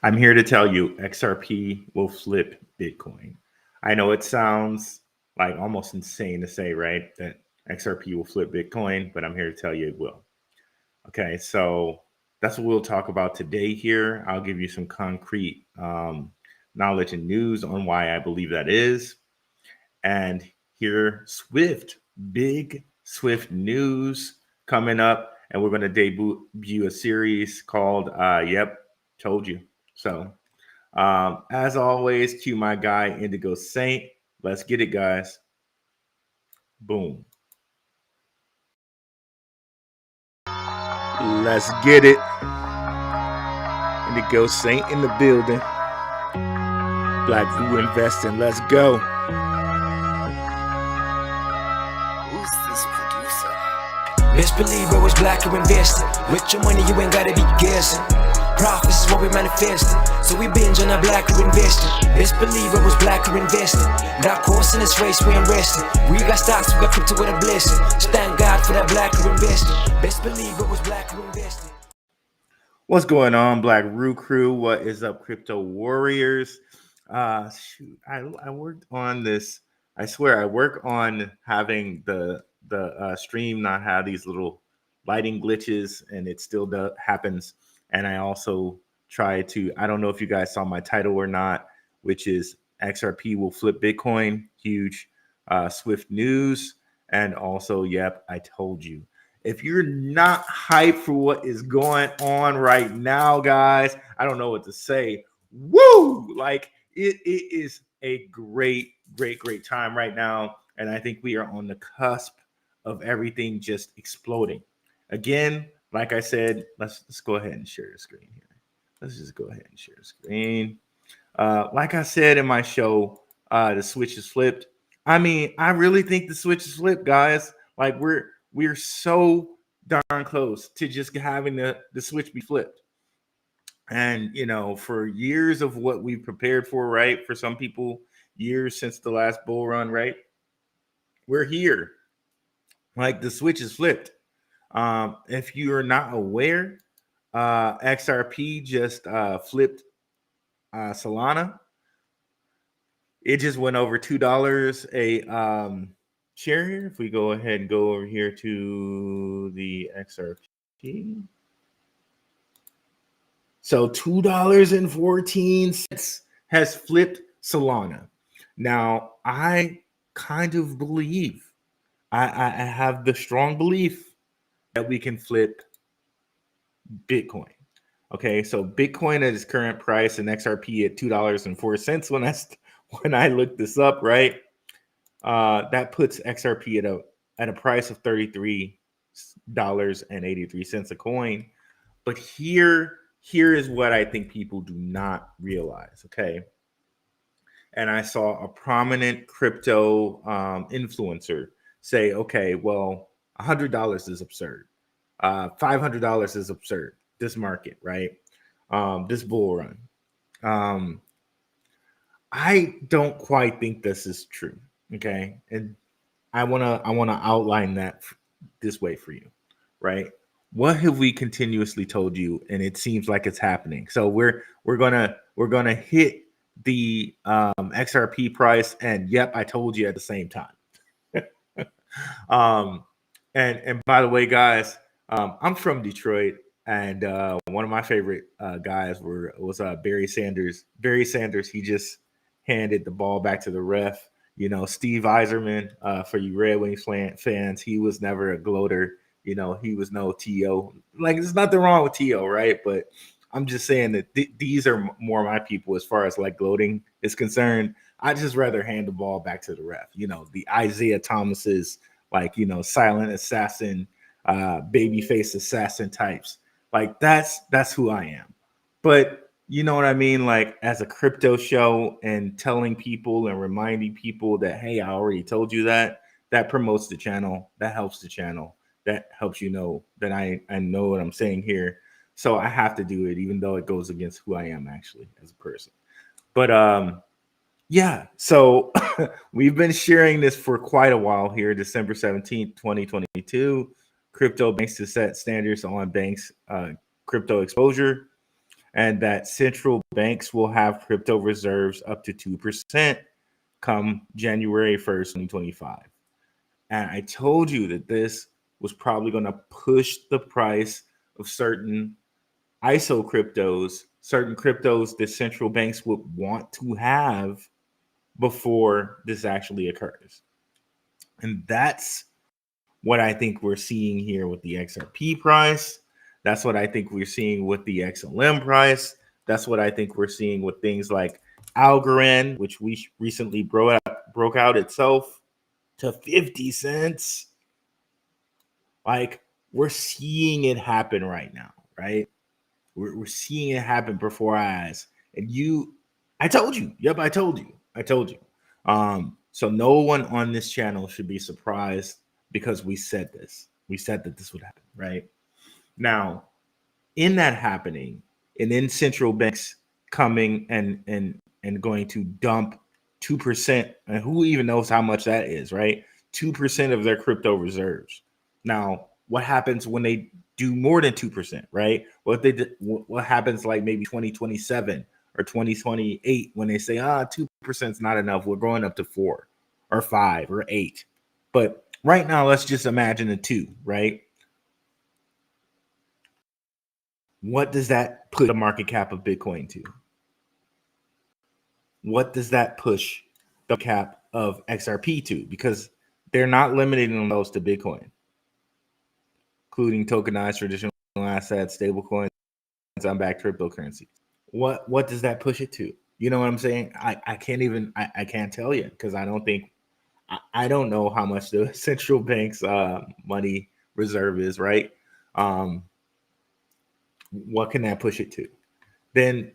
I'm here to tell you XRP will flip Bitcoin. I know it sounds like almost insane to say, right? That XRP will flip Bitcoin, but I'm here to tell you it will. Okay, so that's what we'll talk about today here. I'll give you some concrete knowledge and news on why I believe that is. And here, big Swift news coming up. And we're going to debut a series called Yep, Told You. So, as always, cue my guy, Indigo Saint. Let's get it, guys. Boom. Let's get it. Indigo Saint in the building. Black View Investing. Let's go. Who's this producer? Best believe I was black or invested. With your money, you ain't gotta be guessing. Profits is what we manifested. So we binge on our black or invested. Best believe I was black or invested. Dark horse in this race, we ain't resting. We got stocks, we got crypto with a blessing. So thank God for that black or invested. Best believe I was black or invested. What's going on, Black Roo Crew? What is up, crypto warriors? Shoot, I worked on this. I swear, I work on having the stream not have these little lighting glitches, and it still happens. And I also try to. I don't know if you guys saw my title or not, which is XRP will flip Bitcoin. Huge Swift news, and also, yep, I told you. If you're not hyped for what is going on right now, guys, I don't know what to say. Woo! Like it is a great time right now. And I think we are on the cusp of everything just exploding. Again, like I said, let's go ahead and share the screen here. Let's just go ahead and share the screen. Like I said in my show, the switch is flipped. I mean, I really think the switch is flipped, guys. Like we're so darn close to just having the switch be flipped. And for years of what we've prepared for, right? For some people, years since the last bull run, right? We're here. Like the switch is flipped. If you are not aware, XRP just flipped Solana. It just went over $2 a share here. If we go ahead and go over here to the XRP. So $2.14 has flipped Solana. Now, I kind of believe, I have the strong belief that we can flip Bitcoin. Okay, so Bitcoin at its current price and XRP at $2.04 when I looked this up, right? That puts XRP at a price of $33.83 a coin. But here is what I think people do not realize. Okay, and I saw a prominent crypto influencer say, "Okay, well, $100 is absurd. $500 is absurd. This market, right? This bull run." I don't quite think this is true. Okay, and I wanna outline that this way for you, right? What have we continuously told you, and it seems like it's happening? So we're gonna hit the XRP price, and yep, I told you at the same time. And by the way, guys, I'm from Detroit, and one of my favorite guys was Barry Sanders. Barry Sanders, he just handed the ball back to the ref. Steve Eiserman, for you Red Wings fans, he was never a gloater. He was no TO. Like, there's nothing wrong with TO, right? But I'm just saying that these are more my people as far as like gloating is concerned. I just rather hand the ball back to the ref. The Isaiah Thomases, like, silent assassin, babyface assassin types. Like, that's who I am. But you know what I mean? Like, as a crypto show and telling people and reminding people that, hey, I already told you that promotes the channel. That helps the channel. That helps that I know what I'm saying here. So I have to do it, even though it goes against who I am actually as a person. But yeah, so we've been sharing this for quite a while here. December 17th, 2022. Crypto banks to set standards on banks' crypto exposure. and that central banks will have crypto reserves up to 2% come January 1st, 2025. And I told you that this was probably going to push the price of certain ISO cryptos, certain cryptos that central banks would want to have before this actually occurs. And that's what I think we're seeing here with the XRP price. That's what I think we're seeing with the XLM price. That's what I think we're seeing with things like Algorand, which we recently broke out itself to 50 cents. Like, we're seeing it happen right now, right? We're seeing it happen before our eyes. And I told you. Yep, I told you. I told you. So no one on this channel should be surprised because we said this. We said that this would happen, right? Now, in that happening, and in central banks coming and going to dump 2%, and who even knows how much that is, right? 2% of their crypto reserves. Now, what happens when they do more than 2%, right? What happens like maybe 2027 or 2028 when they say 2% is not enough, we're going up to 4 or 5 or 8. But right now, let's just imagine a 2, right? What does that put the market cap of Bitcoin to? What does that push the cap of XRP to? Because they're not limiting those to Bitcoin, including tokenized traditional assets, stablecoins, unbacked cryptocurrencies. What does that push it to? You know what I'm saying? I can't tell you because I don't know how much the central bank's money reserve is, right? What can that push it to? Then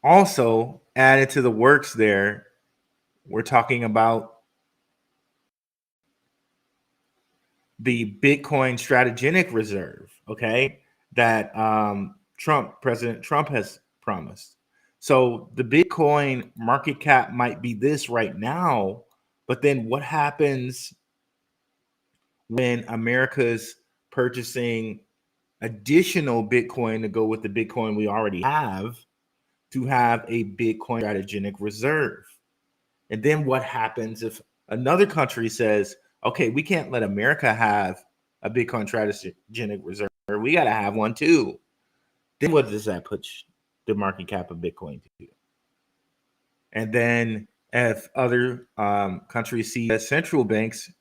also added to the works there, we're talking about the Bitcoin strategic reserve, okay, that President Trump has promised. So the Bitcoin market cap might be this right now, but then what happens when America's purchasing additional Bitcoin to go with the Bitcoin we already have to have a Bitcoin strategic reserve? And then what happens if another country says, okay, we can't let America have a Bitcoin strategic reserve. We got to have one too. Then what does that put the market cap of Bitcoin to? And then if other countries see that central banks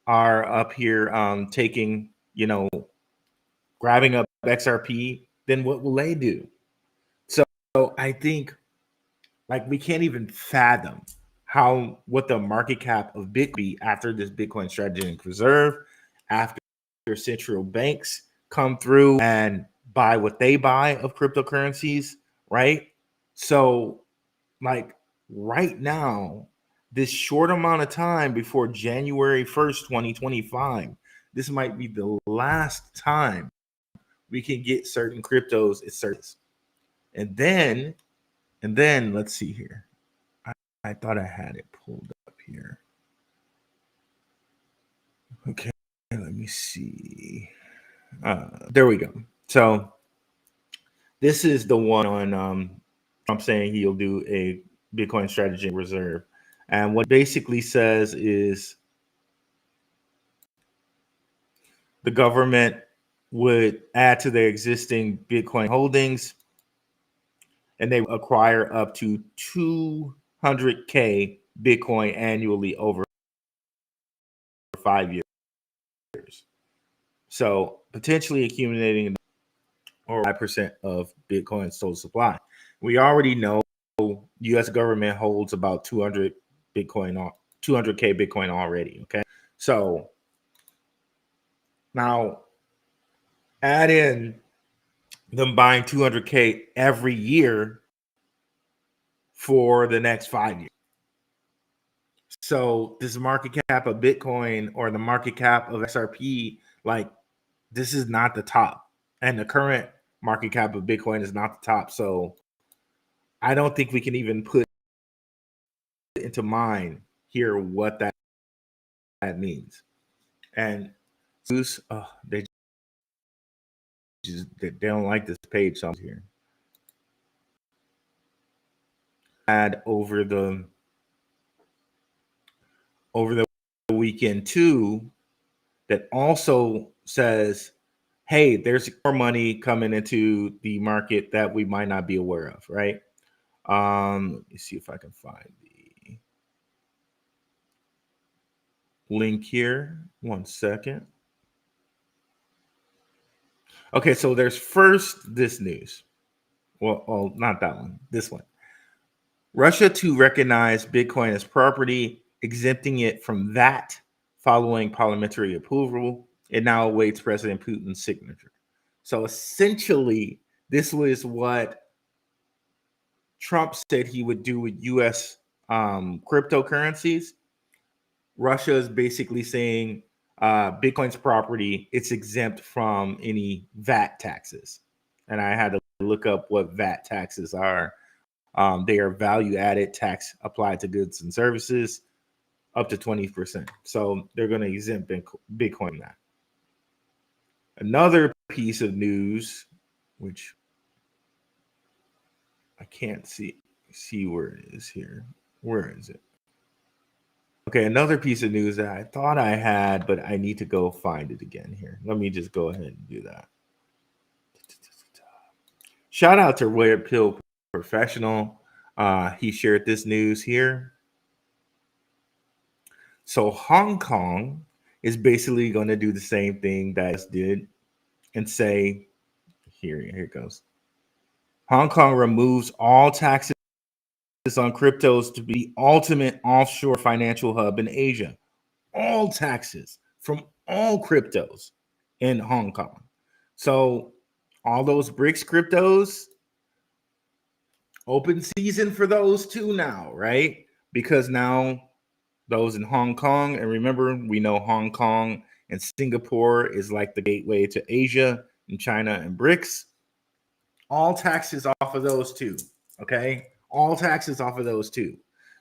are up here taking, grabbing up XRP, then what will they do? So I think we can't even fathom what the market cap of Bitcoin after this Bitcoin strategic reserve, after central banks come through and buy what they buy of cryptocurrencies, right? So right now, this short amount of time before January 1st, 2025, this might be the last time we can get certain cryptos at certain. And then let's see here. I thought I had it pulled up here. Okay, let me see. There we go. So this is the one on Trump saying he'll do a Bitcoin strategy reserve. And what basically says is the government would add to their existing Bitcoin holdings and they acquire up to 200K Bitcoin annually over 5 years. So potentially accumulating or 5% of Bitcoin's total supply. We already know U.S. government holds about 200K Bitcoin already. Okay, so now add in them buying 200K every year for the next 5 years. So this market cap of Bitcoin or the market cap of XRP, this is not the top, and the current market cap of Bitcoin is not the top. So I don't think we can even put into mind here what that means. And they they don't like this page. So I'm here. Had over the weekend too, that also says, hey, there's more money coming into the market that we might not be aware of, right? Let me see if I can find the link here. 1 second. Okay, so there's first this news. Well, not that one. This one. Russia to recognize Bitcoin as property, exempting it from VAT following parliamentary approval. It now awaits President Putin's signature. So essentially, this was what Trump said he would do with U.S. Cryptocurrencies. Russia is basically saying Bitcoin's property, it's exempt from any VAT taxes. And I had to look up what VAT taxes are. They are value added tax applied to goods and services up to 20%. So they're going to exempt Bitcoin that. Another piece of news, which I can't see where it is here. Where is it? Okay, another piece of news that I thought I had, but I need to go find it again here. Let me just go ahead and do that. Shout out to Red Pill Professional. He shared this news here. So Hong Kong is basically going to do the same thing that US did and say, here it goes. Hong Kong removes all taxes on cryptos to be the ultimate offshore financial hub in Asia. All taxes from all cryptos in Hong Kong. So all those BRICS cryptos, open season for those too now, right? Because now those in Hong Kong, and remember, we know Hong Kong and Singapore is like the gateway to Asia and China and BRICS. All taxes off of those two, okay? All taxes off of those two.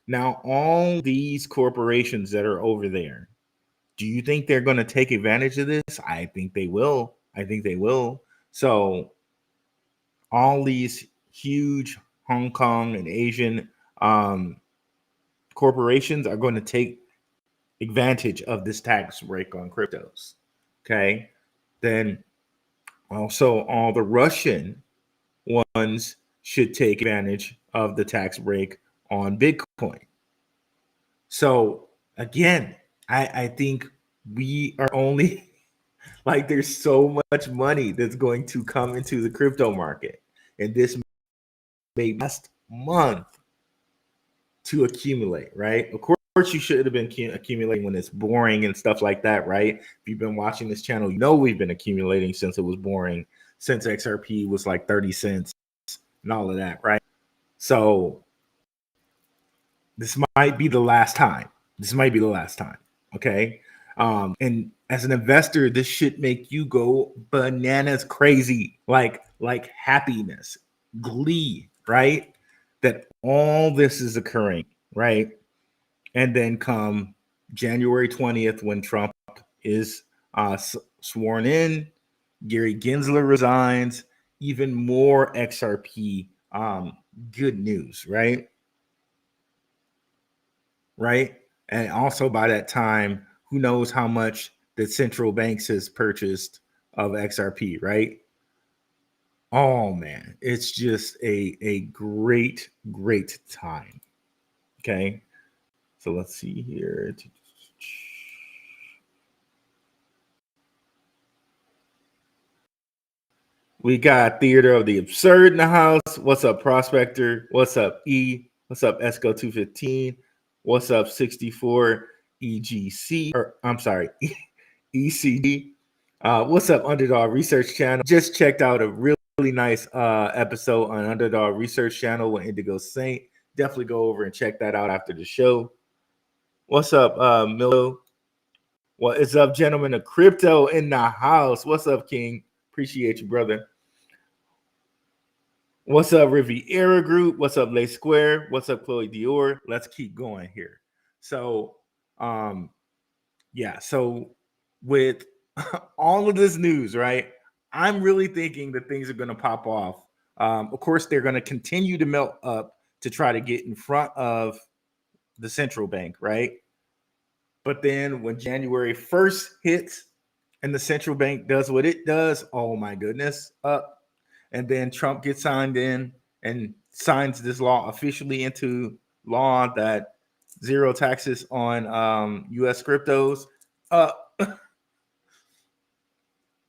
Now, all these corporations that are over there, do you think they're going to take advantage of this? I think they will. So all these huge Hong Kong and Asian corporations are going to take advantage of this tax break on cryptos. Okay. Then also all the Russian ones should take advantage of the tax break on Bitcoin. So again, I think we are only like there's so much money that's going to come into the crypto market. And this may last month to accumulate, right? Of course, you should have been accumulating when it's boring and stuff like that, right? If you've been watching this channel, you know we've been accumulating since it was boring, since XRP was like 30 cents and all of that, right? So this might be the last time. Okay? And as an investor, this should make you go bananas crazy, like happiness, glee, right? That all this is occurring, right? And then come January 20th, when Trump is sworn in, Gary Gensler resigns, even more XRP good news, right? Right? And also by that time, who knows how much the central banks has purchased of XRP, right? Oh man, it's just a great time. Okay. So let's see here. We got Theater of the Absurd in the house. What's up, Prospector? What's up, E? What's up, Esco 215? What's up, 64 EGC? Or I'm sorry, ECD. What's up, Underdog Research Channel? Just checked out a really nice episode on Underdog Research Channel with Indigo Saint. Definitely go over and check that out after the show. What's up, Milo? What is up, gentlemen? The crypto in the house. What's up, King? Appreciate you, brother. What's up, Riviera Group? What's up, Lay Square? What's up, Chloe Dior? Let's keep going here. So, yeah. So with all of this news, right? I'm really thinking that things are going to pop off. Of course, they're going to continue to melt up to try to get in front of the central bank, right? But then when January 1st hits and the central bank does what it does, oh my goodness, up. And then Trump gets signed in and signs this law officially into law that zero taxes on US cryptos. Up.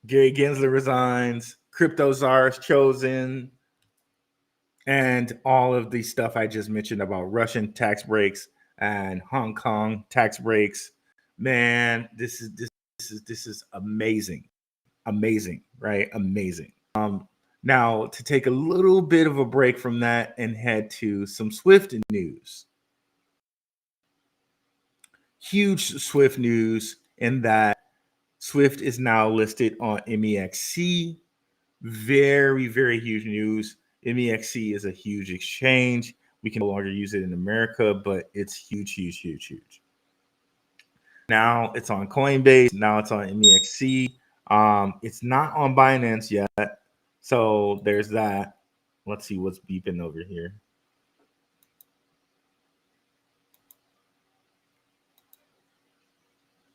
Gary Gensler resigns, crypto czar is chosen, and all of the stuff I just mentioned about Russian tax breaks and Hong Kong tax breaks. Man, this is amazing, amazing, right? Amazing. Now to take a little bit of a break from that and head to some Swift news. Huge Swift news in that Swift is now listed on MEXC. Very, very huge news. MEXC is a huge exchange. We can no longer use it in America, but it's huge, huge, huge, huge. Now it's on Coinbase. Now it's on MEXC. It's not on Binance yet. So there's that. Let's see what's beeping over here.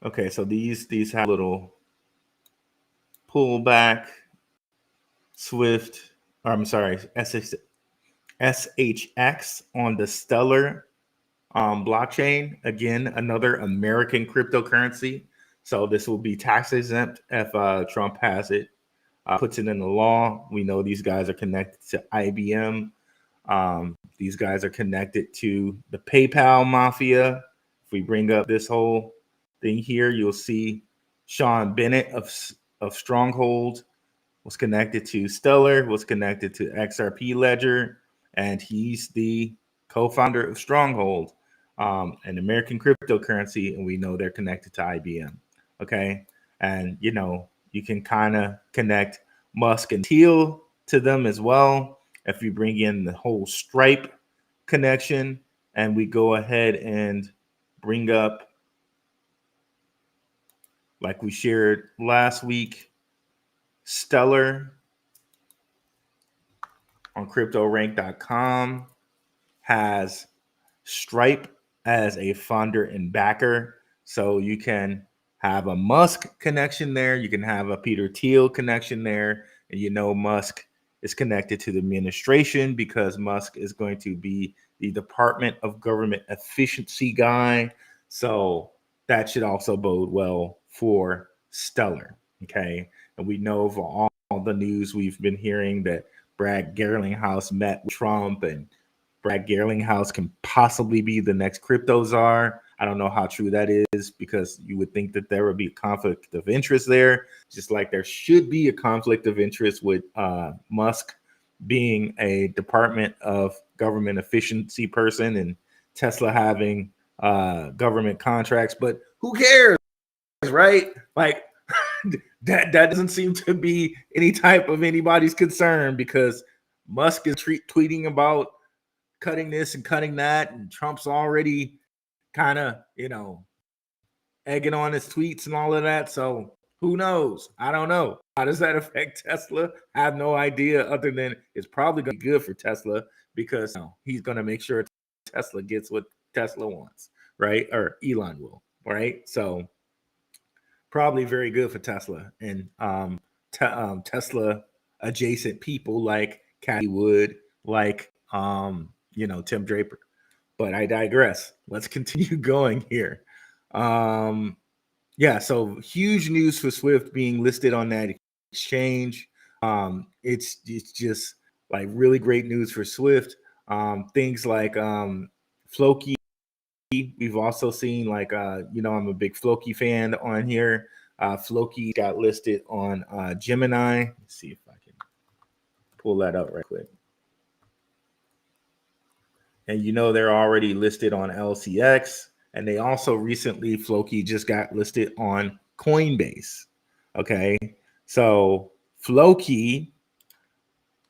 Okay, so these have a little pullback. Swift, or I'm sorry, SHX on the Stellar blockchain. Again, another American cryptocurrency. So this will be tax exempt if Trump has it, puts it in the law. We know these guys are connected to IBM. These guys are connected to the PayPal mafia. If we bring up this whole thing here, you'll see Sean Bennett of Stronghold was connected to Stellar, was connected to XRP Ledger, and he's the co-founder of Stronghold, an American cryptocurrency, and we know they're connected to IBM. Okay, and you can kind of connect Musk and Thiel to them as well. If you bring in the whole Stripe connection, and we go ahead and bring up, like we shared last week, Stellar on CryptoRank.com has Stripe as a funder and backer. So you can have a Musk connection there. You can have a Peter Thiel connection there. And Musk is connected to the administration because Musk is going to be the Department of Government Efficiency guy. So that should also bode well for Stellar. Okay. And we know of all the news we've been hearing that Brad Garlinghouse met with Trump, and Brad Garlinghouse can possibly be the next crypto czar. I don't know how true that is, because you would think that there would be a conflict of interest there, just like there should be a conflict of interest with Musk being a Department of Government Efficiency person and Tesla having government contracts. But who cares, right? Like, that doesn't seem to be any type of anybody's concern, because Musk is tweeting about cutting this and cutting that, and Trump's already kind of egging on his tweets and all of that. So who knows? I don't know. How does that affect Tesla? I have no idea, other than it's probably going to be good for Tesla, because he's going to make sure Tesla gets what Tesla wants, right? Or Elon will, right? So probably very good for Tesla and Tesla adjacent people like Cathie Wood, like Tim Draper. But I digress. Let's continue going here. So huge news for Swift being listed on that exchange. It's just like really great news for Swift. Things like Floki. We've also seen, like, I'm a big Floki fan on here. Floki got listed on Gemini. Let's see if I can pull that up right quick. And they're already listed on LCX. And they also recently, Floki just got listed on Coinbase. Okay. So Floki,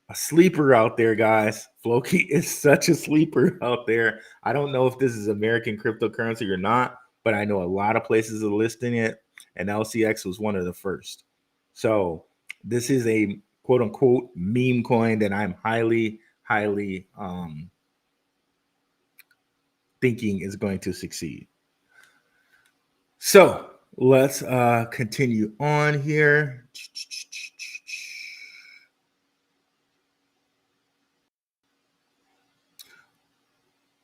a sleeper out there, guys. Floki is such a sleeper out there. I don't know if this is American cryptocurrency or not, but I know a lot of places are listing it, and LCX was one of the first. So This is a quote unquote meme coin that I'm highly thinking is going to succeed. So let's continue on here.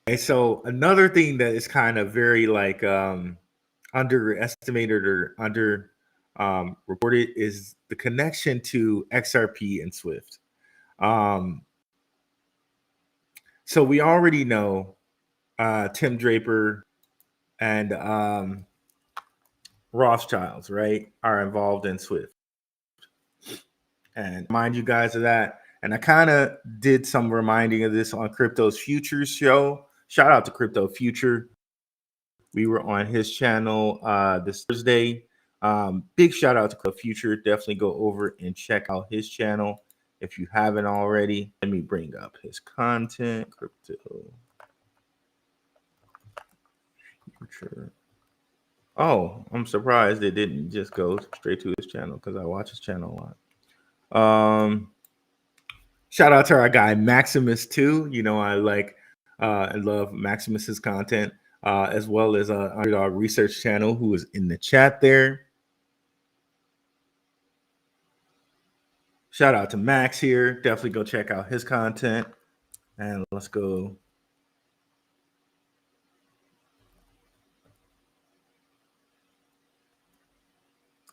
Okay, so another thing that is kind of very like underestimated or under reported is the connection to XRP and Swift. Um, so we already know Tim Draper and Rothschilds, right, are involved in Swift. And remind you guys of that. And I kind of did some reminding of this on Crypto's Futures show. Shout out to Crypto Future. We were on his channel this Thursday. Big shout out to Crypto Future. Definitely go over and check out his channel if you haven't already. Let me bring up his content. Crypto Future. Oh, I'm surprised it didn't just go straight to his channel because I watch his channel a lot. Shout out to our guy Maximus too. You know, I love Maximus's content, as well as Underdog Research Channel, who is in the chat there. Shout out to Max here. Definitely go check out his content. And let's go.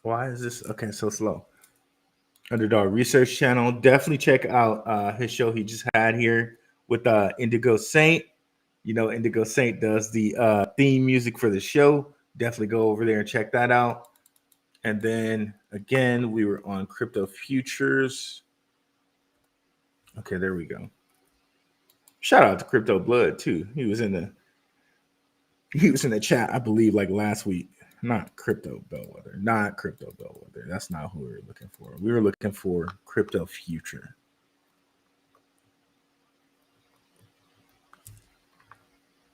Why is this okay so slow? Underdog Research Channel. Definitely check out his show he just had here with Indigo Saint. You know, Indigo Saint does the theme music for the show. Definitely go over there and check that out. And then again, we were on Crypto Futures. Okay, there we go. Shout out to Crypto Blood too. He was in the chat, I believe, like last week. Not Crypto Bellwether. That's not who we were looking for. We were looking for Crypto Future.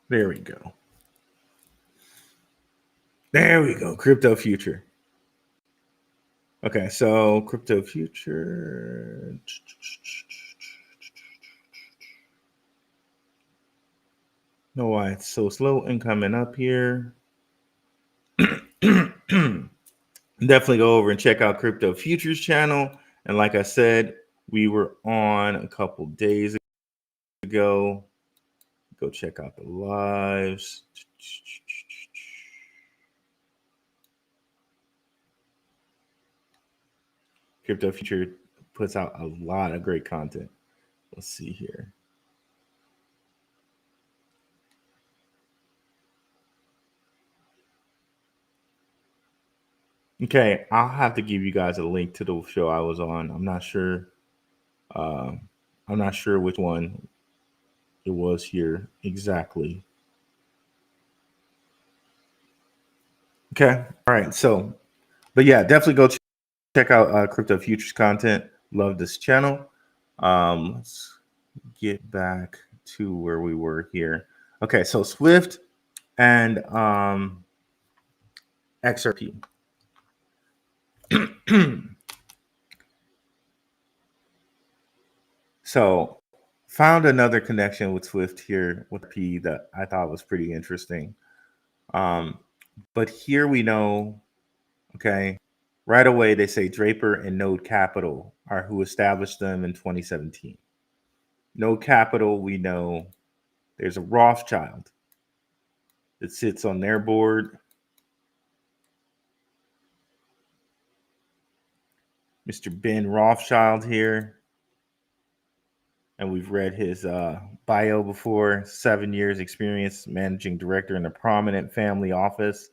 There we go. Crypto Future. Okay, so Crypto Future. Know why it's so slow and coming up here. Definitely go over and check out Crypto Futures channel. And like I said, we were on a couple days ago. Go check out the lives. Crypto Future puts out a lot of great content. Let's see here. Okay, I'll have to give you guys a link to the show I was on. I'm not sure. I'm not sure which one it was here exactly. Okay, all right. So, but yeah, definitely go check out Crypto Futures content. Love this channel. Let's get back to where we were here. Okay, so Swift and XRP. So found another connection with Swift here with P that I thought was pretty interesting. But here we know, okay, right away they say Draper and Node Capital are who established them in 2017. Node Capital, we know there's a Rothschild that sits on their board. Mr. Ben Rothschild here. And we've read his bio before. 7 years experience managing director in a prominent family office.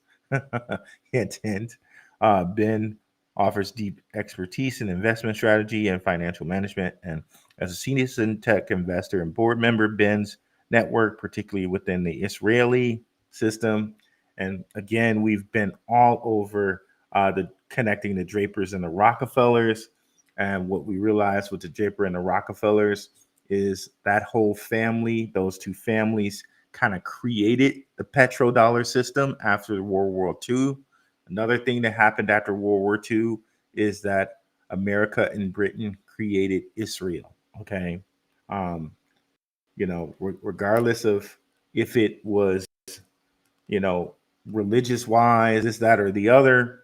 Hint, hint. Ben offers deep expertise in investment strategy and financial management. And as a senior fintech investor and board member, Ben's network, particularly within the Israeli system. And again, we've been all over the connecting the Drapers and the Rockefellers. And what we realized with the Draper and the Rockefellers is that whole family, those two families kind of created the petrodollar system after World War II. Another thing that happened after World War II is that America and Britain created Israel. Okay. Um, regardless of if it was, you know, religious wise, this, that, or the other,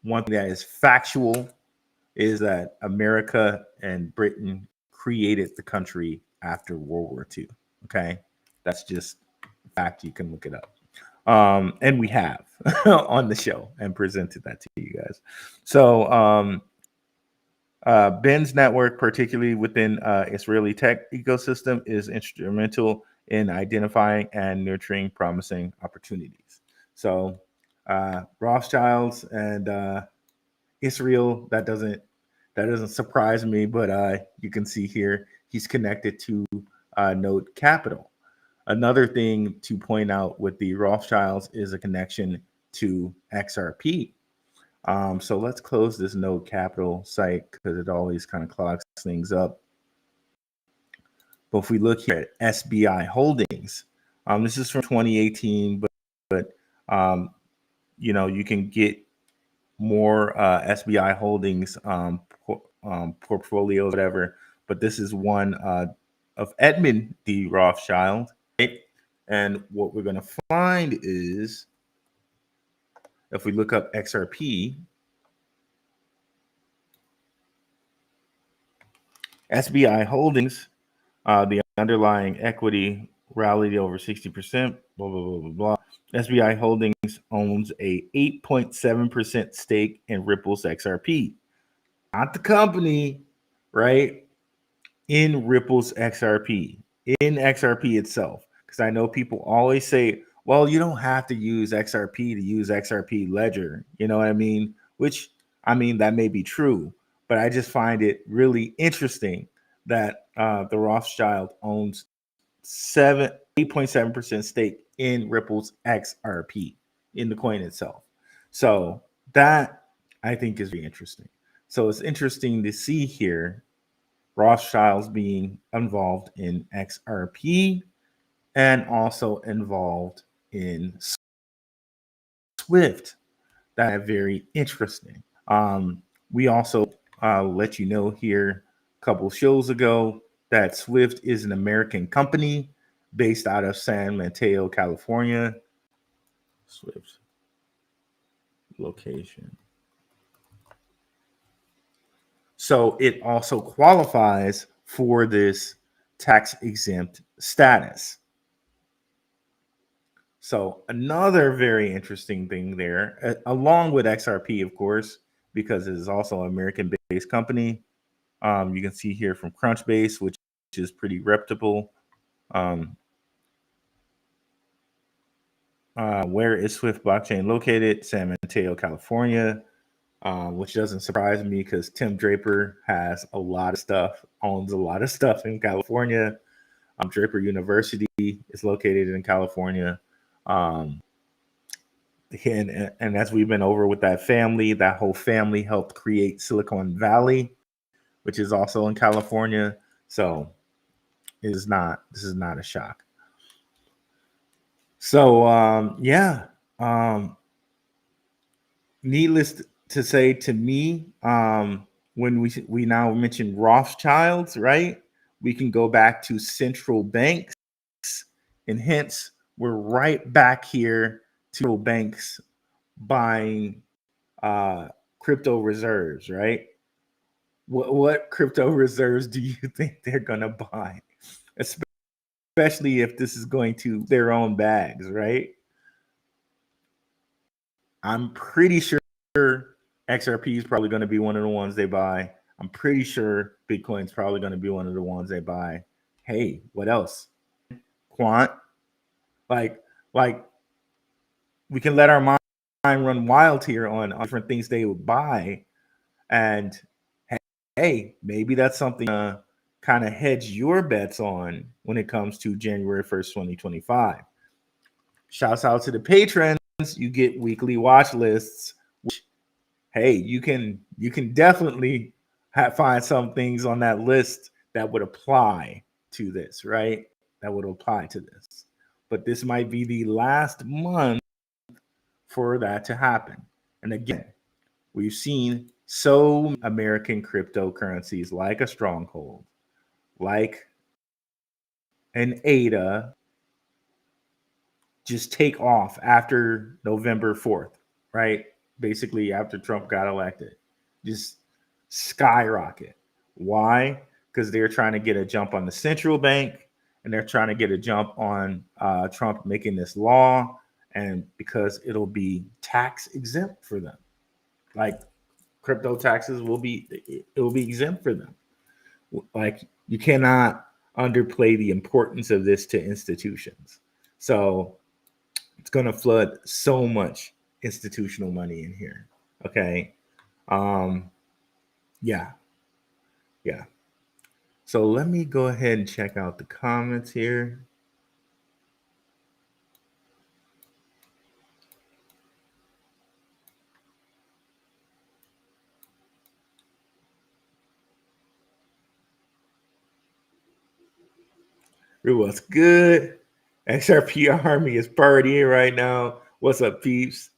one thing that is factual is that America and Britain created the country after World War II. Okay. That's just fact. You can look it up. And we have on the show and presented that to you guys. So, Ben's network, particularly within Israeli tech ecosystem, is instrumental in identifying and nurturing promising opportunities. So, Rothschilds and Israel, that doesn't surprise me, but you can see here he's connected to Node Capital. Another thing to point out with the Rothschilds is a connection to XRP. So let's close this Node Capital site because it always kind of clogs things up. But if we look here at SBI Holdings, this is from 2018, but you can get more SBI Holdings portfolios, whatever. But this is one of Edmund D. Rothschild. Right? And what we're going to find is, if we look up XRP, SBI Holdings, the underlying equity rallied over 60%, blah, blah, blah, blah, blah. SBI Holdings owns a 8.7% stake in Ripple's XRP. Not the company, right? In Ripple's XRP, in XRP itself. Because I know people always say, well, you don't have to use XRP to use XRP Ledger. You know what I mean? Which, I mean, that may be true, but I just find it really interesting that the Rothschild owns 8.7% stake in Ripple's XRP in the coin itself. So that I think is really interesting. So it's interesting to see here Rothschilds being involved in XRP and also involved in Swift. That's very interesting. We also let you know here a couple shows ago that Swift is an American company based out of San Mateo, California. Swift location. So it also qualifies for this tax exempt status. So another very interesting thing there, along with XRP, of course, because it is also an American-based company. You can see here from Crunchbase, which is pretty reputable. Where is Swift blockchain located? San Mateo, California, which doesn't surprise me because Tim Draper has a lot of stuff, owns a lot of stuff in California. Draper University is located in California. And as we've been over with that family, that whole family helped create Silicon Valley, which is also in California. So this is not a shock. So needless to say, to me, when we now mention Rothschilds, right? We can go back to central banks, and hence we're right back here to banks buying crypto reserves, right? What crypto reserves do you think they're gonna buy? Especially if this is going to their own bags, right? I'm pretty sure XRP is probably going to be one of the ones they buy. I'm pretty sure Bitcoin's probably going to be one of the ones they buy. Hey, what else? Quant. Like we can let our mind run wild here on different things they would buy. And hey, maybe that's something kind of hedge your bets on when it comes to January 1st, 2025. Shouts out to the patrons. You get weekly watch lists. Which, hey, you can definitely find some things on that list that would apply to this, right? That would apply to this. But this might be the last month for that to happen. And again, we've seen so American cryptocurrencies like a stronghold, like an ADA, just take off after November 4th, right? Basically, after Trump got elected, just skyrocket. Why? Because they're trying to get a jump on the central bank, and they're trying to get a jump on Trump making this law, and because it'll be tax exempt for them. Like crypto taxes it will be exempt for them. Like you cannot underplay the importance of this to institutions. So it's going to flood so much institutional money in here. Okay. Um, yeah. Yeah. So let me go ahead and check out the comments here. What's good? XRP Army is partying right now. What's up, peeps?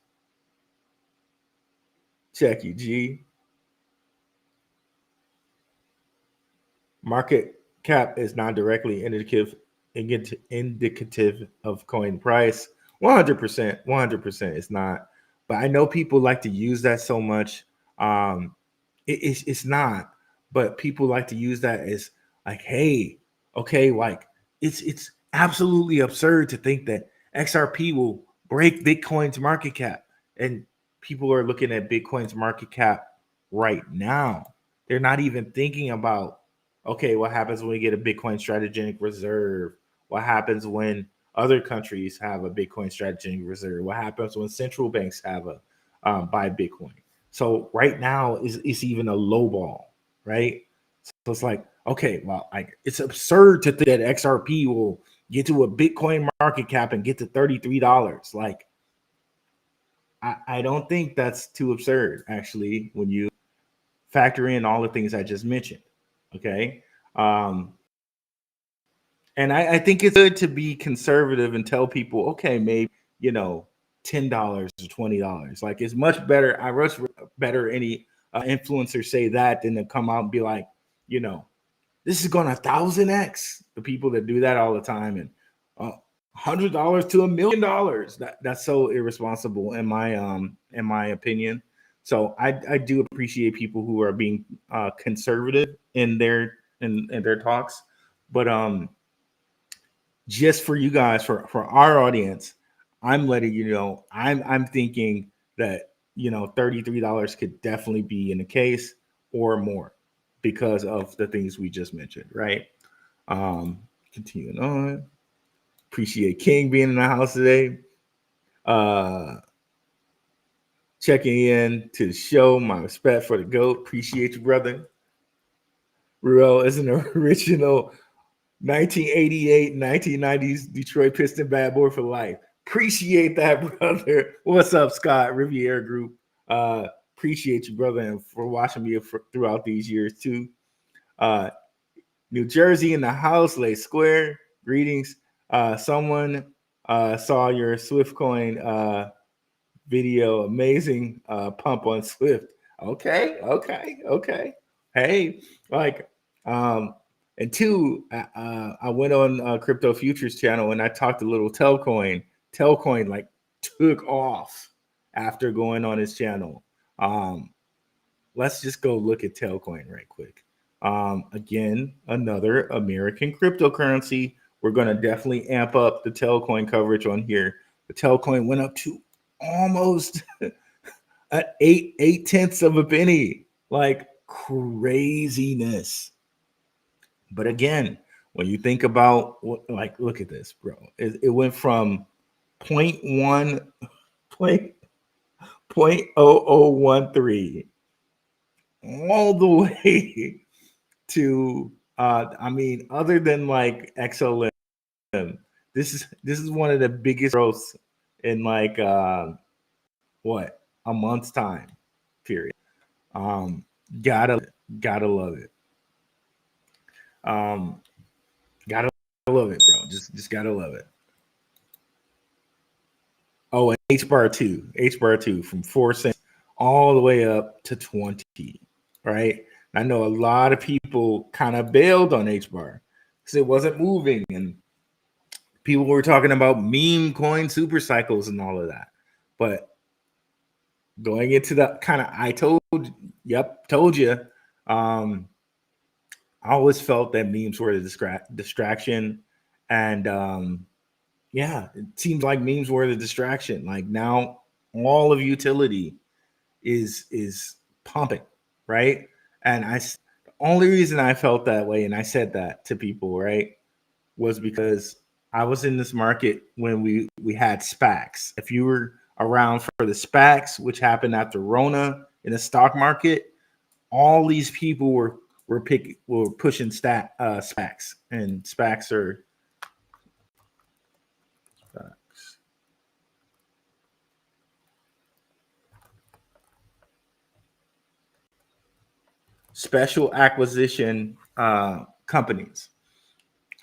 Check you, G. Market cap is not directly indicative of coin price. 100%, 100% it's not. But I know people like to use that so much. It's not, but people like to use that as like, hey, okay, like it's absolutely absurd to think that XRP will break Bitcoin's market cap, and people are looking at Bitcoin's market cap right now. They're not even thinking about, okay, what happens when we get a Bitcoin strategic reserve? What happens when other countries have a Bitcoin strategic reserve? What happens when central banks have a buy Bitcoin? So right now is even a low ball, right? So it's like, okay, well, like it's absurd to think that XRP will get to a Bitcoin market cap and get to $33. Like, I don't think that's too absurd, actually, when you factor in all the things I just mentioned. Okay. And I think it's good to be conservative and tell people, okay, maybe, $10 or $20. Like it's much better. I much better any influencer say that than to come out and be like, this is going to 1,000x. The people that do that all the time, and $100 to $1,000,000. That's so irresponsible in my opinion. So I do appreciate people who are being conservative in their talks, but just for you guys, for our audience, I'm letting you know I'm thinking that $33 could definitely be in the case or more because of the things we just mentioned, right? Continuing on. Appreciate King being in the house today. Checking in to the show. My respect for the GOAT. Appreciate you, brother. Ruel is an original 1988, 1990s Detroit Piston bad boy for life. Appreciate that, brother. What's up, Scott? Riviera Group. Appreciate you, brother, and for watching me throughout these years, too. New Jersey in the house, Lay Square. Greetings. Someone saw your Swift coin video. Amazing pump on Swift. Okay. Hey, like, and two, I went on Crypto Futures channel and I talked a little Telcoin. Telcoin like took off after going on his channel. Let's just go look at Telcoin right quick. Again, another American cryptocurrency. We're going to definitely amp up the Telcoin coverage on here. The Telcoin went up to almost at 8/10 of a penny. Like craziness. But again, when you think about like, look at this, bro. It went from 0.1 0.0013 all the way to other than like XLM, this is one of the biggest growths in like a month's time period. Gotta love it. Gotta love it, bro. Just gotta love it. Oh, and H bar two from 4 cents all the way up to 20, right? I know a lot of people kind of bailed on H bar because it wasn't moving, and people were talking about meme coin super cycles and all of that. But going into the kind of told you. I always felt that memes were a distraction, and yeah, it seems like memes were the distraction. Like now, all of utility is pumping, right? And the only reason I felt that way, and I said that to people, right, was because I was in this market when we had SPACs. If you were around for the SPACs, which happened after Rona in the stock market, all these people were pushing SPACs, and SPACs are special acquisition companies.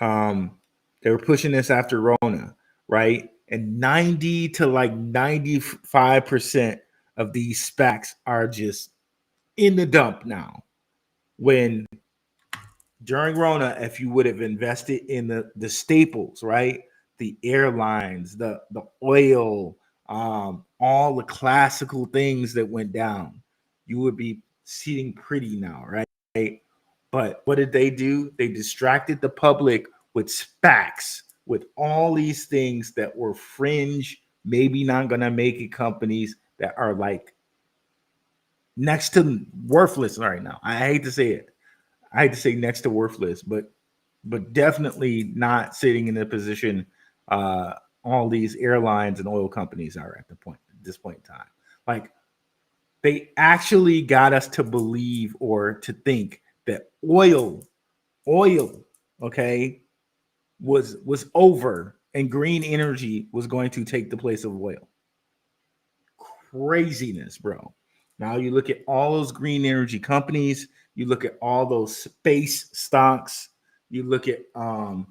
Um, they were pushing this after Rona, right? And 90 to like 95% of these SPACs are just in the dump now. When during Rona, if you would have invested in the staples, right? The airlines, the oil, all the classical things that went down, you would be sitting pretty now, right? But what did they do? They distracted the public with SPACs, with all these things that were fringe, maybe not gonna make it companies that are like next to worthless right now. I hate to say it. I hate to say next to worthless, but definitely not sitting in the position uh, all these airlines and oil companies are at this point in time. Like they actually got us to believe or to think that oil, okay, was over and green energy was going to take the place of oil. Craziness, bro. Now you look at all those green energy companies, you look at all those space stocks, you look at all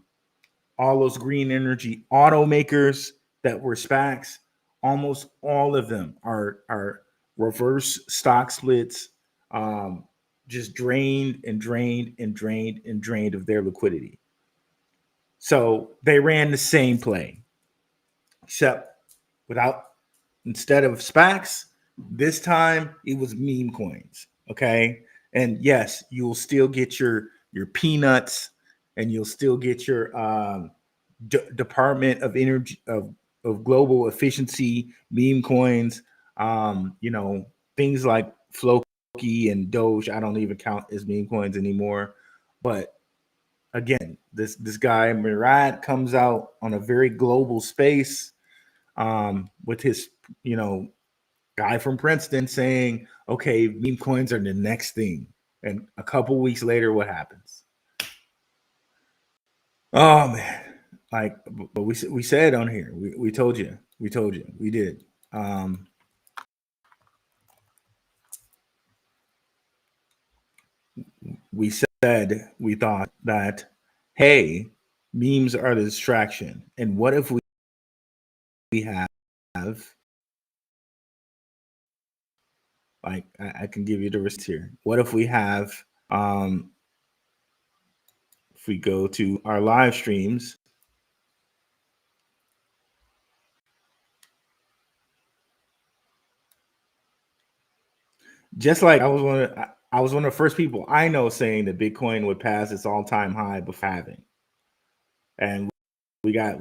those green energy automakers that were SPACs. Almost all of them are reverse stock splits, um, just drained and drained and drained and drained of their liquidity. So they ran the same play, except without instead of SPACs, this time it was meme coins. Okay. And yes, you'll still get your peanuts and you'll still get your Department of Energy of Global Efficiency meme coins. Things like Floki and Doge. I don't even count as meme coins anymore. But again, this guy Murad comes out on a very global space with his guy from Princeton saying, "Okay, meme coins are the next thing." And a couple weeks later, what happens? Oh man, like, but we said on here, we told you, we did. We said we thought that, hey, memes are the distraction, and what if we have like I can give you the risk here. What if we have if we go to our live streams, just like I was one of the first people I know saying that Bitcoin would pass its all time high before halving, and we got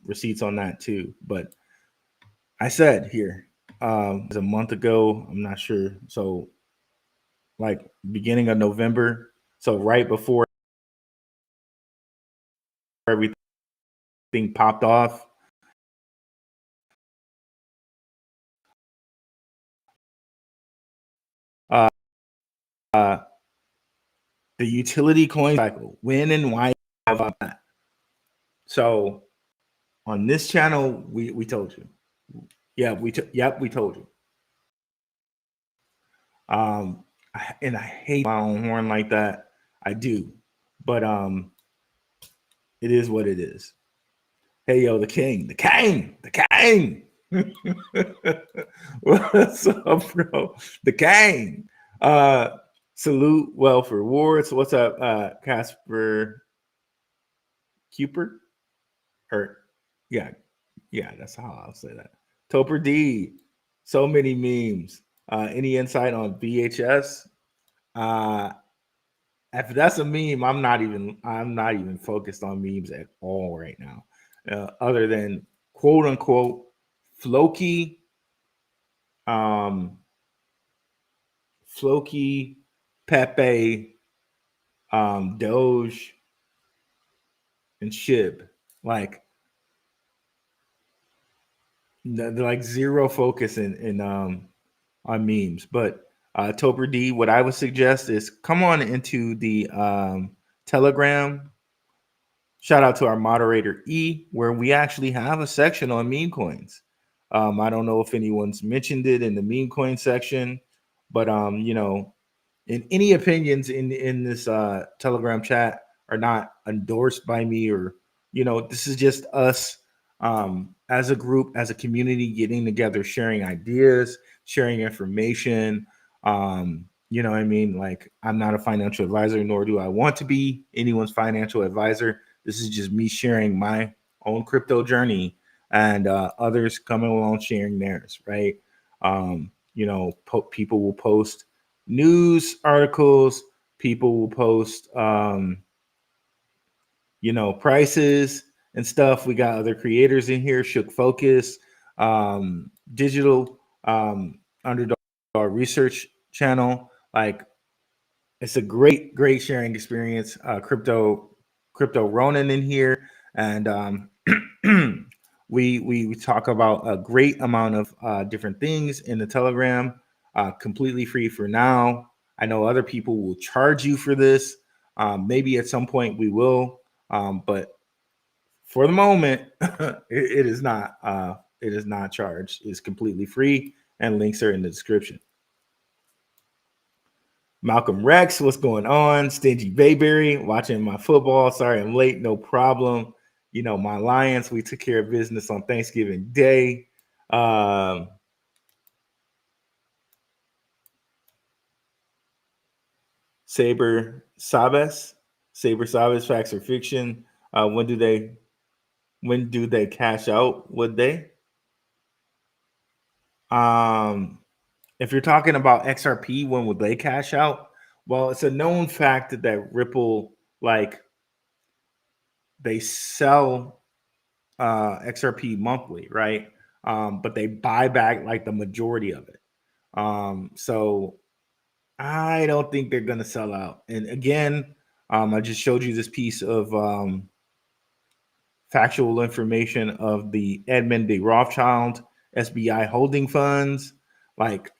receipts on that too. But I said here it was a month ago. I'm not sure. So like beginning of November. So right before everything popped off. Uh, uh, the utility coin cycle. When and why about that? So on this channel, we told you. Yeah, we told you. And I hate my own horn like that. I do, but it is what it is. Hey yo, the king, the king, the king. What's up, bro? The gang. Uh, salute. Well for rewards. What's up, Casper Cooper? Or yeah, yeah, that's how I'll say that. Toper D. So many memes. Any insight on VHS? Uh, if that's a meme, I'm not even focused on memes at all right now. Other than quote unquote Floki, um, Floki, Pepe, Doge, and Shib. Like they're like zero focus in on memes. But Toper D, what I would suggest is come on into the Telegram. Shout out to our moderator E, where we actually have a section on meme coins. I don't know if anyone's mentioned it in the meme coin section, but in any opinions in this Telegram chat are not endorsed by me, or this is just us as a group, as a community, getting together, sharing ideas, sharing information. You know what I mean? Like, I'm not a financial advisor, nor do I want to be anyone's financial advisor. This is just me sharing my own crypto journey, and others coming along sharing theirs, right? People will post news articles, people will post prices and stuff. We got other creators in here, Shook Focus, Digital, Underdog Research Channel. Like, it's a great sharing experience. Crypto Ronin in here, and we talk about a great amount of different things in the Telegram, completely free for now. I know other people will charge you for this. Maybe at some point we will, but for the moment, it is not. It is not charged. It's completely free, and links are in the description. Malcolm Rex, what's going on? Stingy Bayberry, watching my football. Sorry I'm late, no problem. My Lions, we took care of business on Thanksgiving Day. Saber Sabes, Saber Sabes, facts or fiction. When do they cash out? Would they? Um, if you're talking about XRP, when would they cash out? Well, it's a known fact that Ripple, like, they sell XRP monthly, right? But they buy back like the majority of it. So I don't think they're going to sell out. And again, I just showed you this piece of factual information of the Edmund de Rothschild SBI holding funds. Like,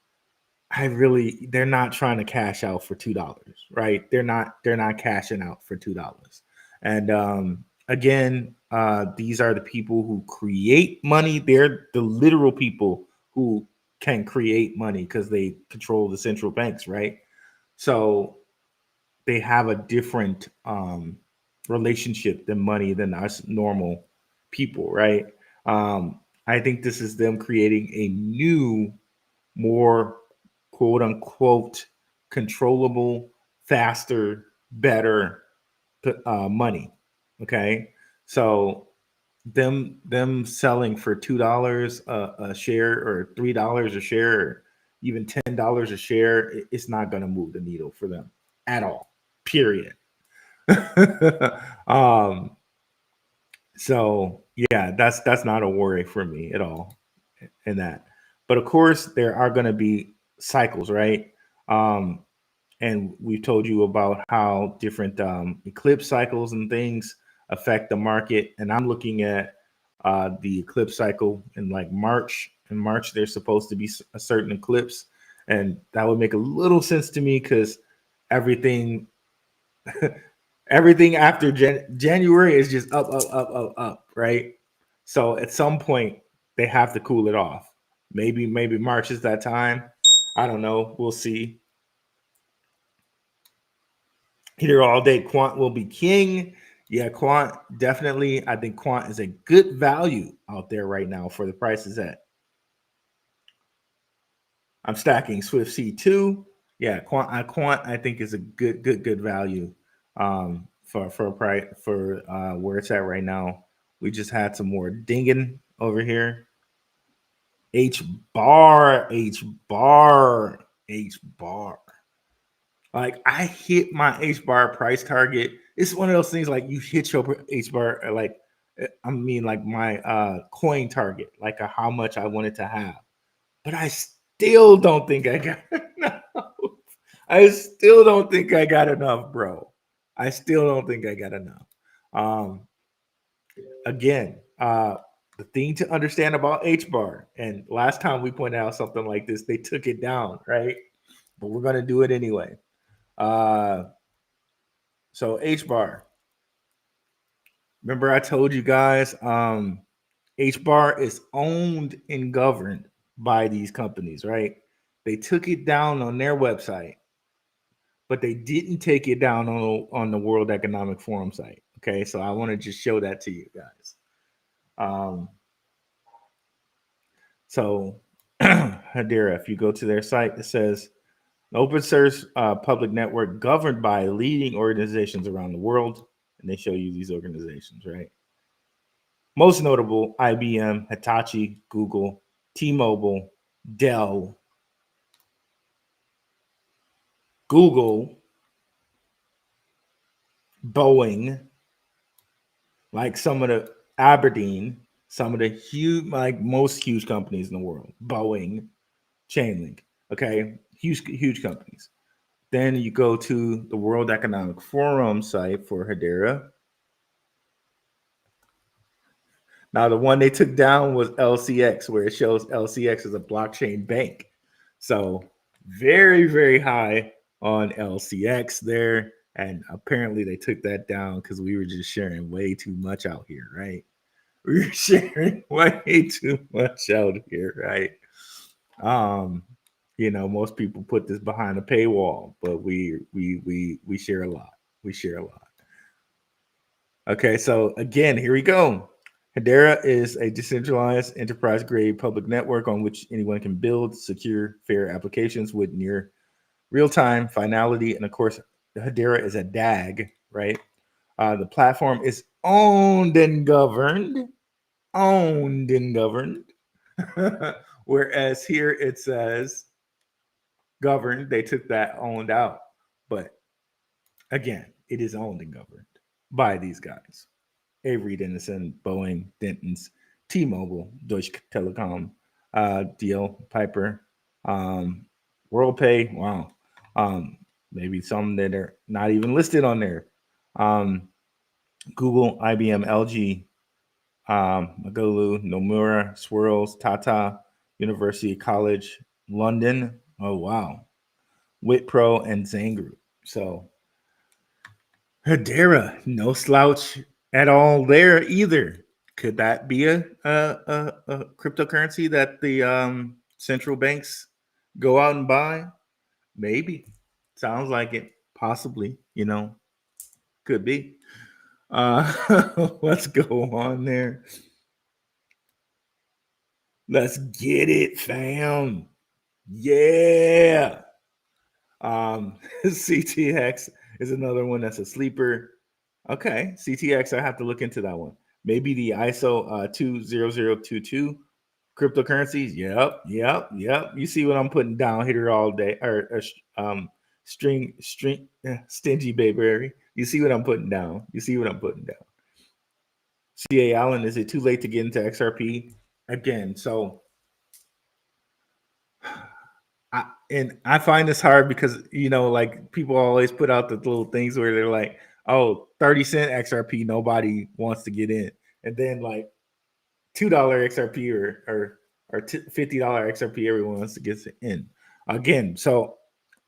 they're not trying to cash out for $2, right? They're not cashing out for $2. And again, these are the people who create money. They're the literal people who can create money because they control the central banks, right? So they have a different relationship than money than us normal people, right? I think this is them creating a new, more quote unquote controllable, faster, better money. Okay, so them selling for $2 a share, or $3 a share, or even $10 a share, it's not going to move the needle for them at all. Period. um, so yeah, that's not a worry for me at all in that. But of course, there are going to be cycles, right? Um, and we've told you about how different eclipse cycles and things affect the market. And I'm looking at the eclipse cycle in like March. In March, there's supposed to be a certain eclipse, and that would make a little sense to me because everything, everything after January is just up, up, up, up, up, right? So at some point, they have to cool it off. Maybe March is that time. I don't know. We'll see. Here all day, Quant will be king. Yeah, Quant definitely. I think Quant is a good value out there right now for the prices at. I'm stacking Swift C2. Yeah, Quant I think is a good value for a price for where it's at right now. We just had some more dinging over here. H bar, H bar, H bar. Like I hit my H bar price target. It's one of those things like you hit your H bar like I mean like my coin target, like how much I wanted to have. But I still don't think I got enough. I still don't think I got enough, bro. I still don't think I got enough. Um again, the thing to understand about H bar, and last time we pointed out something like this, they took it down, right? But we're gonna do it anyway. Uh so H bar. Remember I told you guys H bar is owned and governed by these companies, right? They took it down on their website, but they didn't take it down on the World Economic Forum site. Okay, so I want to just show that to you guys. Um, so Hadira, if you go to their site, it says open source public network governed by leading organizations around the world, and they show you these organizations, right? Most notable: IBM, Hitachi, Google, T-Mobile, Dell, Google, Boeing, like some of the Aberdeen, some of the huge, like most huge companies in the world, Boeing, Chainlink, okay, huge companies. Then you go to the World Economic Forum site for Hedera. Now the one they took down was LCX, where it shows LCX as a blockchain bank. So very high on LCX there. And apparently they took that down because we were just sharing way too much out here, right? We were sharing way too much out here, right? Um, most people put this behind a paywall, but we share a lot. We share a lot. Okay, so again, here we go. Hedera is a decentralized enterprise grade public network on which anyone can build secure, fair applications with near real time finality. And of course, Hedera is a DAG, right? The platform is owned and governed. Owned and governed. Whereas here it says governed. They took that owned out. But again, it is owned and governed by these guys. Avery Dennison, Boeing, Denton's, T-Mobile, Deutsche Telekom, DL Piper, WorldPay. Wow, maybe some that are not even listed on there. Google, IBM, LG, Magulu, Nomura, Swirls, Tata, University College, London. Oh wow, Wipro and Zane Group. So Hedera, no slouch at all there either. Could that be a cryptocurrency that the central banks go out and buy? Maybe. Sounds like it. Possibly. Could be. Let's go on there. Let's get it, fam. Yeah. CTX is another one that's a sleeper. Okay, CTX, I have to look into that one. Maybe the ISO 20022 cryptocurrencies. Yep. You see what I'm putting down here all day, or stingy baby. You see what I'm putting down. You see what I'm putting down. CA Allen, is it too late to get into XRP again? So I find this hard because like people always put out the little things where they're like, oh, 30-cent XRP, nobody wants to get in, and then like $2 XRP or $50 XRP, everyone wants to get in again. So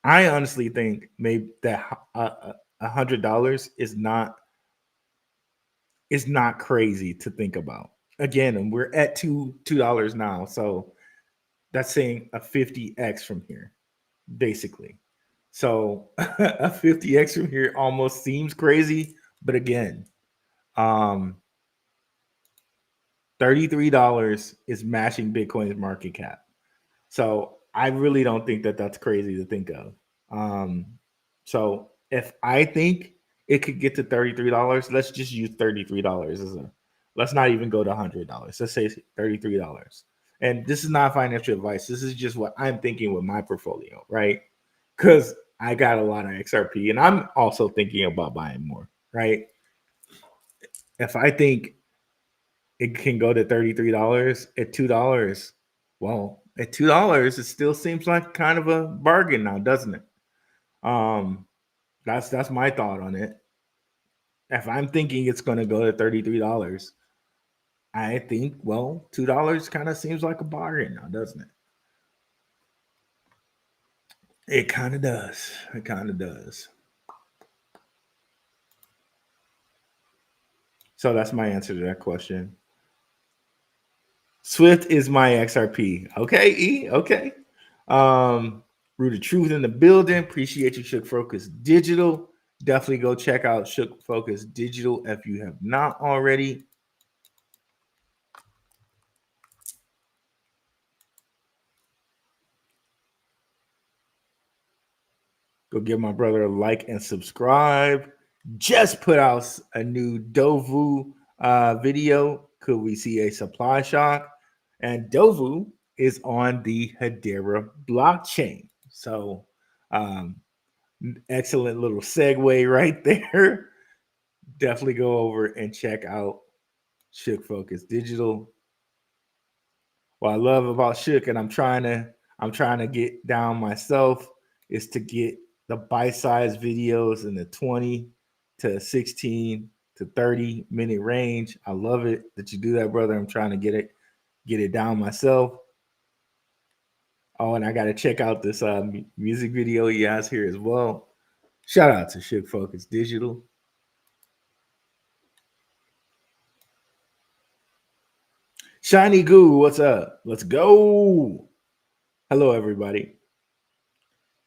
I honestly think maybe that $100 is not crazy to think about. Again, and we're at $2 now, so that's saying a 50x from here, basically. So a 50x from here almost seems crazy, but again, $33 is matching Bitcoin's market cap. So I really don't think that that's crazy to think of. Um, so if I think it could get to $33, let's just use $33 as a. Let's not even go to $100. Let's say $33. And this is not financial advice. This is just what I'm thinking with my portfolio, right? Because I got a lot of XRP, and I'm also thinking about buying more, right? If I think it can go to $33 at $2, well, at $2, it still seems like kind of a bargain now, doesn't it? Um, that's my thought on it. If I'm thinking it's going to go to $33, I think $2 kind of seems like a bargain now, doesn't it? It kind of does. It kind of does. So that's my answer to that question. Swift is my XRP. Okay, E. Okay. Um, Root of Truth in the building. Appreciate you, Shook Focus Digital. Definitely go check out Shook Focus Digital if you have not already. Go give my brother a like and subscribe. Just put out a new Dovu video. Could we see a supply shock? And Dovu is on the Hedera blockchain. So, excellent little segue right there. Definitely go over and check out Shook Focus Digital. What I love about Shook, and I'm trying to get down myself, is to get the bite-sized videos in the 20 to 16 to 30-minute range. I love it that you do that, brother. I'm trying to get it down myself. Oh, and I got to check out this music video he has here as well. Shout out to Shook Focus Digital. Shiny Goo, what's up? Let's go. Hello, everybody.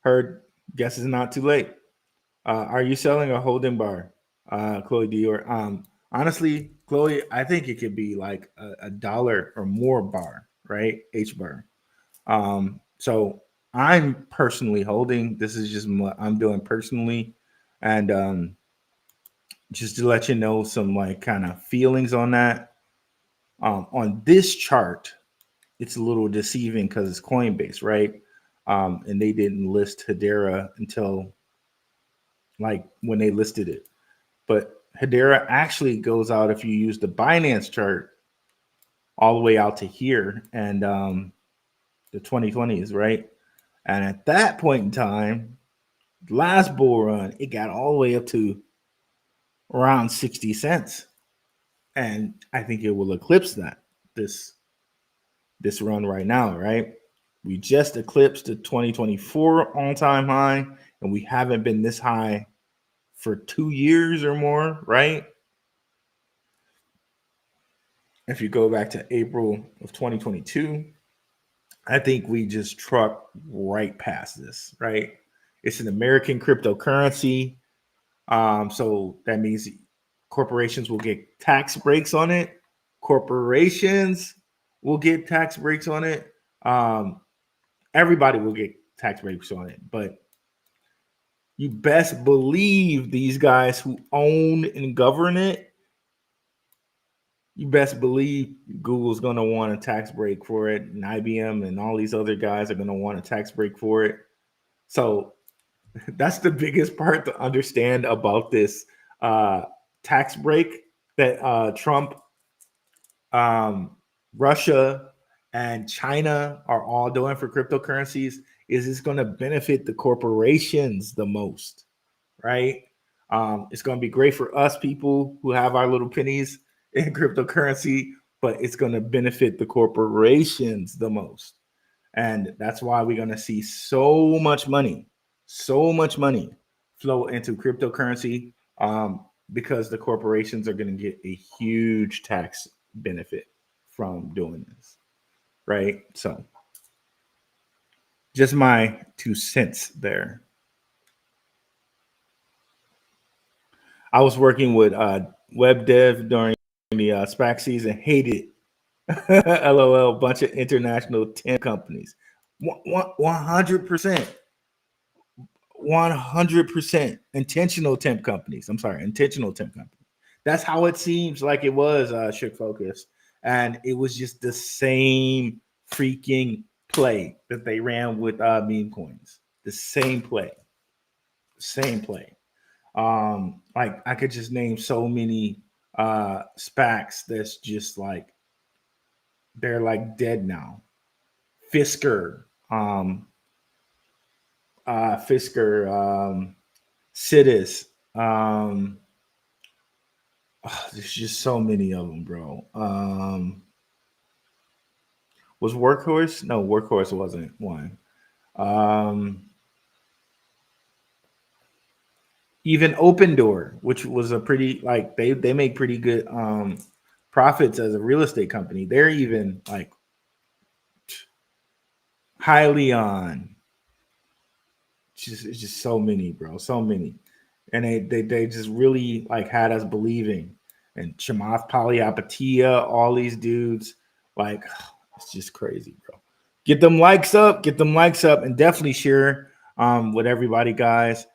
Heard, guess it's not too late. Are you selling a holding bar, Chloe Dior? Honestly, Chloe, I think it could be like a dollar or more bar, right? H bar. So I'm personally holding. This is just what I'm doing personally, and just to let you know some like kind of feelings on that. On this chart, it's a little deceiving because it's Coinbase, right? And they didn't list Hedera until like when they listed it. But Hedera actually goes out if you use the Binance chart all the way out to here and the 2020s, right? And at that point in time, last bull run, it got all the way up to around 60 cents. And I think it will eclipse that this run right now, right? We just eclipsed the 2024 all-time high, and we haven't been this high for 2 years or more, right? If you go back to April of 2022, I think we just trucked right past this, right? It's an American cryptocurrency. So that means corporations will get tax breaks on it. Corporations will get tax breaks on it. Everybody will get tax breaks on it. But you best believe these guys who own and govern it, you best believe Google's going to want a tax break for it, and IBM and all these other guys are going to want a tax break for it. So that's the biggest part to understand about this tax break that Trump, Russia, and China are all doing for cryptocurrencies. Is it's going to benefit the corporations the most, right? It's going to be great for us people who have our little pennies in cryptocurrency, but it's going to benefit the corporations the most. And that's why we're going to see so much money flow into cryptocurrency, because the corporations are going to get a huge tax benefit from doing this, right? So just my 2 cents there. I was working with web dev during the SPAC season, hated LOL, bunch of international 10 companies. 100%. 100% intentional temp companies. I'm sorry, intentional temp companies. That's how it seems like it was, Shook Focus. And it was just the same freaking play that they ran with meme coins. The same play. Same play. Like I could just name so many SPACs that's just like they're like dead now. Fisker, Fisker, Citus, there's just so many of them, bro. Was Workhorse? No, Workhorse wasn't one. Um, Even Open Door, which was a pretty like they make pretty good profits as a real estate company. They're even like highly on. It's just so many, bro, so many, and they just really like had us believing. And Chamath Palihapitiya, all these dudes, like it's just crazy, bro. Get them likes up, and definitely share with everybody, guys.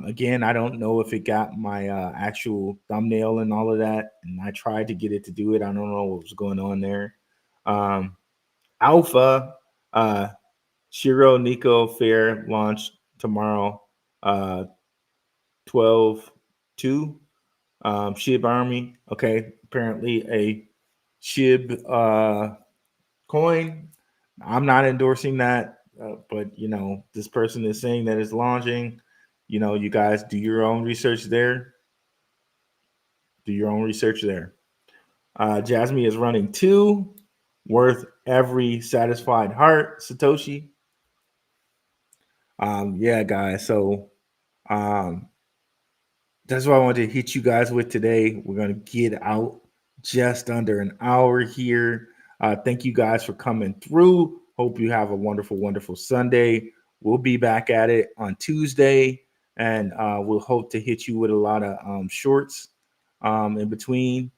Again, I don't know if it got my actual thumbnail and all of that, and I tried to get it to do it. I don't know what was going on there. Um, Alpha, uh, Shiro Nico Fair launch tomorrow, uh, 12 2. Shib Army. Okay. Apparently a Shib coin. I'm not endorsing that, but this person is saying that it's launching. You guys do your own research there. Do your own research there. Jasmine is running two, worth every satisfied heart. Satoshi. Yeah, guys. So um, that's what I wanted to hit you guys with today. We're going to get out just under an hour here. Thank you guys for coming through. Hope you have a wonderful, wonderful Sunday. We'll be back at it on Tuesday, and we'll hope to hit you with a lot of shorts in between.